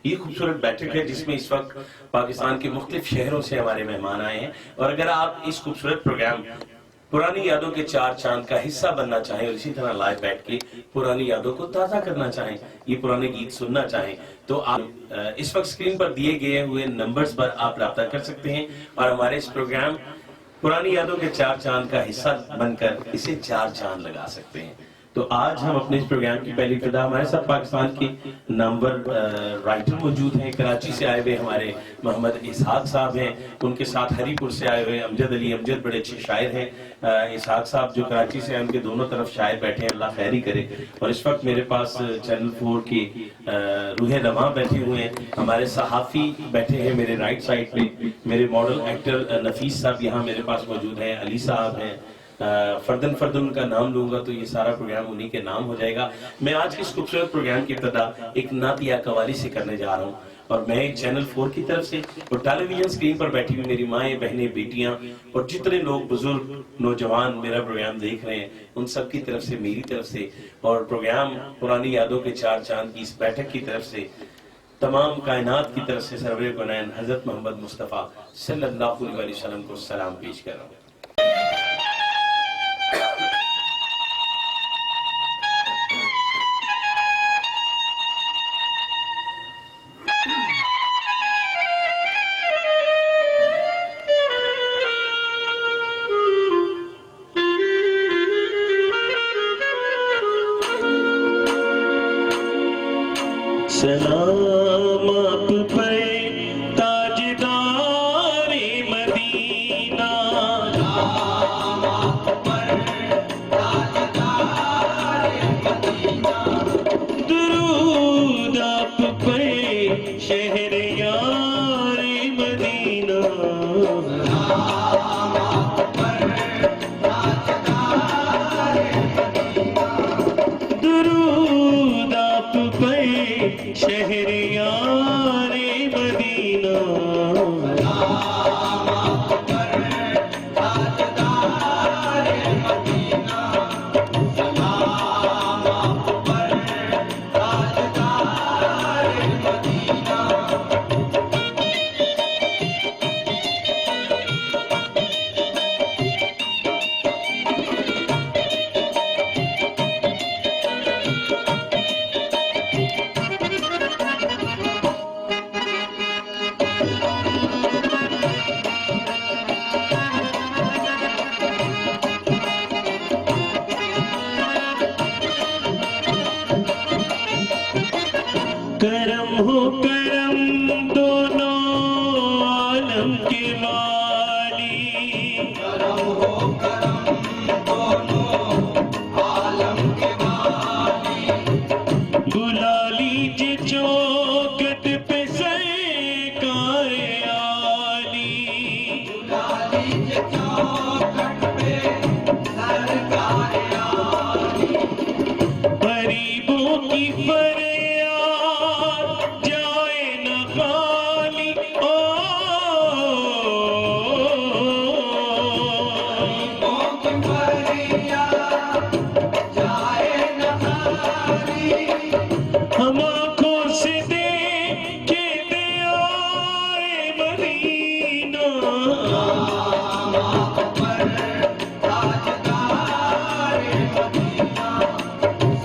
ये खूबसूरत बैठक है जिसमें इस वक्त पाकिस्तान के मुख्तलिफ शहरों से हमारे मेहमान आए हैं। और अगर आप इस खूबसूरत प्रोग्राम पुरानी यादों के चार चांद का हिस्सा बनना चाहें और इसी तरह लाइव बैठ के पुरानी यादों को ताज़ा करना चाहें, ये पुराने गीत सुनना चाहें, तो आप इस वक्त स्क्रीन पर दिए गए हुए नंबर्स पर आप रब्ता कर सकते हैं और हमारे इस प्रोग्राम पुरानी यादों के चार चांद का हिस्सा बनकर इसे चार चांद लगा सकते हैं। तो आज हम अपने इस प्रोग्राम की पहली फिदा, हमारे साथ पाकिस्तान के नामवर राइटर मौजूद हैं। कराची से आए हुए हमारे मोहम्मद इसहाक साहब हैं, उनके साथ हरीपुर से आए हुए अमजद अली, अमजद बड़े अच्छे शायर हैं। इसहाक साहब जो कराची से हैं, उनके दोनों तरफ शायर बैठे हैं, अल्लाह खैरी करे। और इस वक्त मेरे पास चैनल 4 के रूह रवां बैठे हुए हैं, हमारे सहाफ़ी बैठे हैं मेरे राइट साइड पे, मेरे मॉडल एक्टर नफीस साहब यहाँ मेरे पास मौजूद हैं, अली साहब हैं। फर्दन फर्दन उनका नाम लूंगा तो ये सारा प्रोग्राम उन्हीं के नाम हो जाएगा। मैं आज के इस खूबसूरत प्रोग्राम की इब्तिदा एक नातिया कवाली से करने जा रहा हूँ और मैं चैनल 4 की तरफ से और टेलीविजन स्क्रीन पर बैठी हुई मेरी माएँ, बहनें, बेटियां और जितने लोग बुजुर्ग नौजवान मेरा प्रोग्राम देख रहे हैं, उन सब की तरफ से, मेरी तरफ से और प्रोग्राम पुरानी यादों के चार चांद की इस बैठक की तरफ से, तमाम कायनात की तरफ से सरवरे गुनैन हजरत मोहम्मद मुस्तफ़ा सल्लल्लाहु अलैहि वसल्लम को सलाम पेश कर रहा हूँ। सलाम आप पे ताजदारे मदीना, सलाम आप पर ताजदारे मदीना, दुरूद आप पे शहरयारे मदीना, सलाम आप पर ताजदारे मदीना, दुरूद आप पे शहरयारे मदीना, सलाम आप पर ताजदारे मदीना, सलाम आप पर ताजदारे मदीना। करम हो करम दोनों आलम के वाली, करम हो करम दोनों आलम के वाली, बुला लीजिए चौखट पे सरकारे आली, बुला लीजिए चौखट पे सरकारे आली, गरीबों की हम आँखों से देखे दीवारे मदीना, सलाम आप पर ताजदारे मदीना,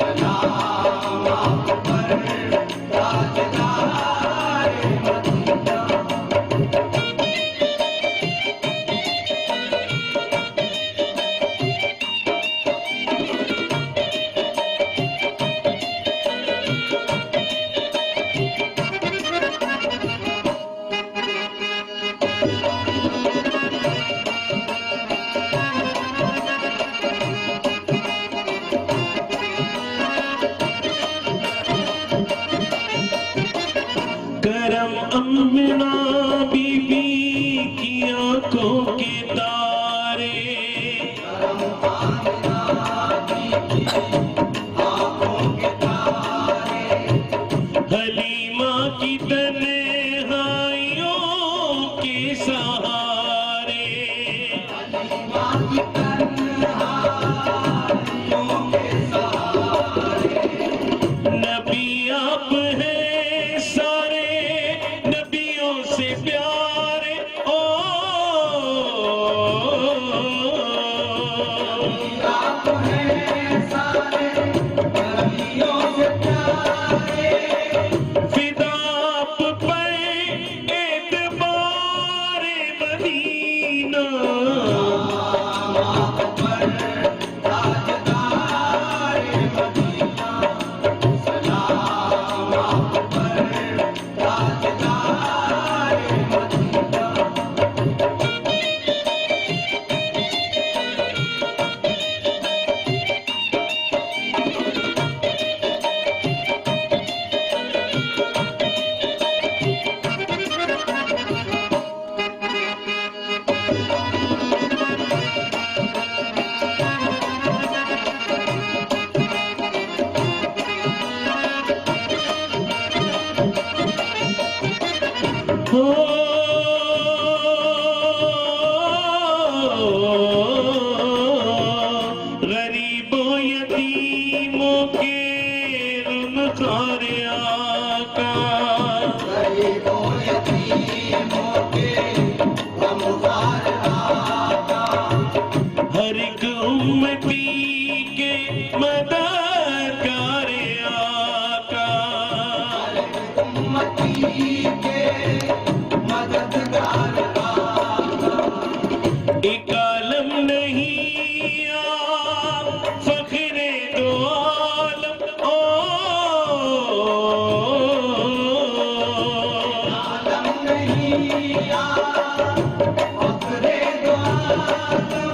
सलाम आप पर ताजदारे मदीना। करम अम्ना बीबी की आंखों के तारे, करम अम्ना बीबी आंखों के तारे, हलीमा की तन्हाइयों के सहारे, हलीमा की तन्हाइयों के सहारे, नबी आप हैं सारे गरीबों यतीमों के रुन खारे आका, गरीबों यतीमों के गम खार आका, हर एक उम्मती के मददगार आका, हर एक उम्मती के मददगार आका, एक आलम नहीं आप फखरे दो आलम ओ, आलम नहीं आप फखरे दो आलम,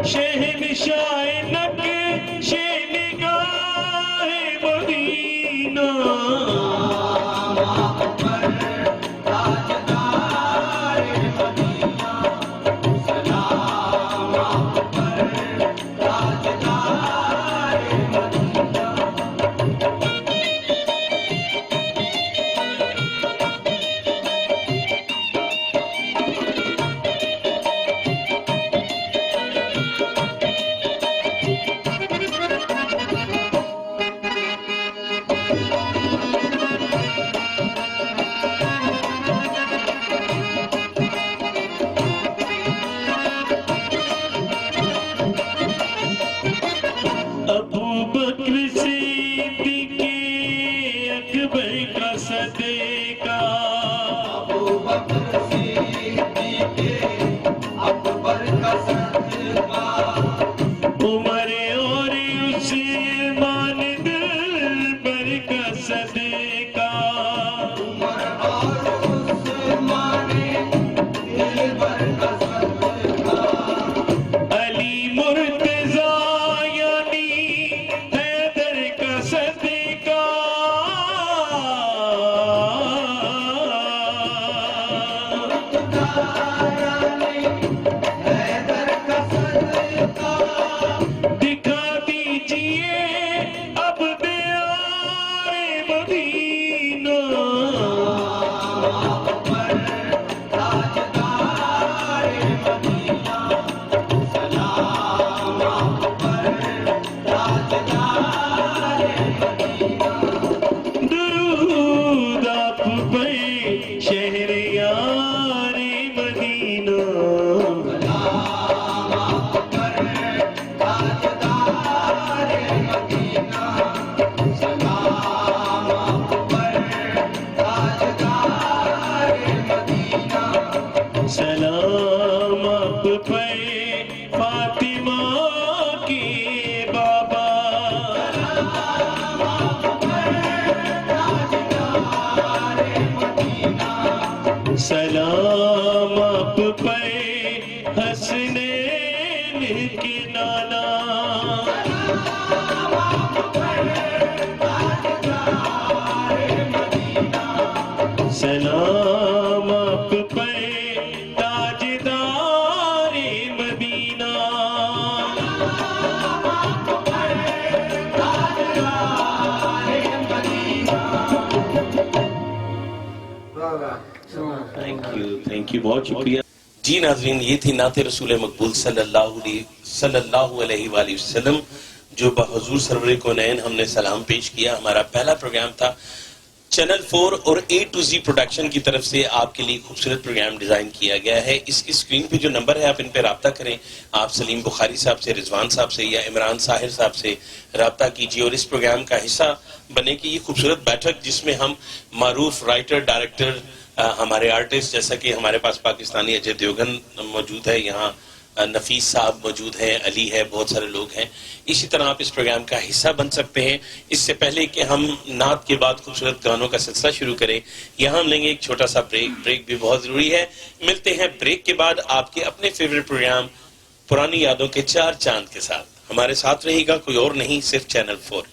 शहंशाह नक्शे निगाह मदीना, आप पर ताजदार मदीना, सलाम आप पर ताजदार मदीना। अबू बकर सिद्दीक़ अकबर का सदका, अबू बकर सिद्दीक़ अकबर का सदका, उमर और उस्मान दिलबर का सदका, उमर और उस्मान दिलबर का सदका, अली मुर्तज़ा यानी हैदर का सदका, हैदर का सदका, दिखा दीजिए अब दियारे मदीना, आप पर ताजदार मदीना, सलाम आप पर ताजदार मदीना। दुरूद आप पे शहरियारे मदीना, सलाम आप पर ताजदार मदीना, सलाम आप पर ताजदार मदीना। सलाम आप पे फातिमा के बाबा, सलाम आप पे हसनैन के नाना, सलाम आप पे ताजदार मदीना, थैंक यू बहुत शुक्रिया जी। नाज़रीन, ये थी नाते रसूल मकबूल सल्लल्लाहु अलैहि वसल्लम जो बहुजूर सरवर कौनैन हमने सलाम पेश किया। हमारा पहला प्रोग्राम था चैनल 4 और A to Z प्रोडक्शन की तरफ से आपके लिए खूबसूरत प्रोग्राम डिजाइन किया गया है। इसकी स्क्रीन पे जो नंबर है आप इन पे राब्ता करें। आप सलीम बुखारी साहब से, रिजवान साहब से या इमरान साहिर साहब से राब्ता कीजिए और इस प्रोग्राम का हिस्सा बने की ये खूबसूरत बैठक जिसमें हम मारूफ राइटर, डायरेक्टर, हमारे आर्टिस्ट जैसा कि हमारे पास पाकिस्तानी अजय देवगन मौजूद है, यहाँ नफीस साहब मौजूद हैं, अली है, बहुत सारे लोग हैं। इसी तरह आप इस प्रोग्राम का हिस्सा बन सकते हैं। इससे पहले कि हम नात के बाद खूबसूरत गानों का सिलसिला शुरू करें, यहाँ हम लेंगे एक छोटा सा ब्रेक भी बहुत जरूरी है। मिलते हैं ब्रेक के बाद आपके अपने फेवरेट प्रोग्राम पुरानी यादों के 4 चांद के साथ। हमारे साथ रहेगा कोई और नहीं, सिर्फ चैनल 4।